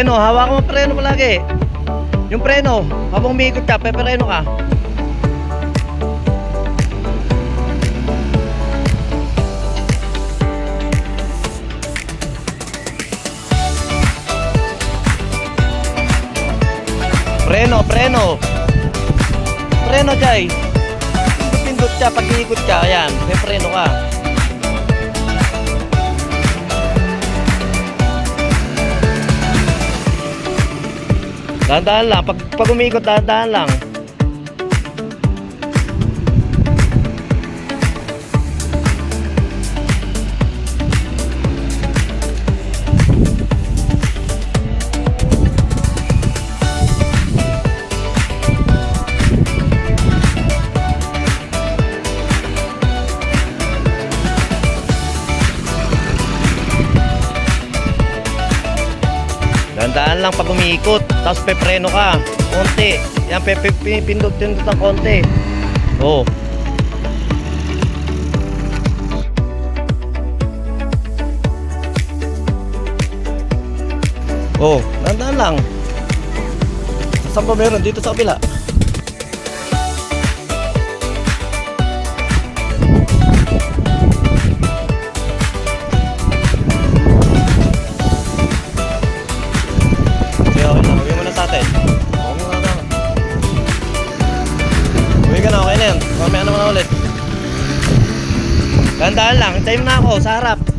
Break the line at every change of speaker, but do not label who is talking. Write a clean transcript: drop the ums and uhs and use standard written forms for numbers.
Preno, hawak mo preno palagi. Yung preno, habang umiikot ka, pepereno ka. Preno, preno. Preno, Jay. Pindot ka, pag iikot ka, ayan, may preno ka. Dahan-dahan lang, pag umiikot, dahan-dahan lang. Dahan-dahan lang pag umiikot, tapos pepreno ka, konti. Yan, pindot-pindot ng konti. Oh. Oh, dahan-dahan lang. Saan pa meron? Dito sa kabila. Mamaya naman ulit. Dahan-dahan lang, hintayin mo na ako sa harap.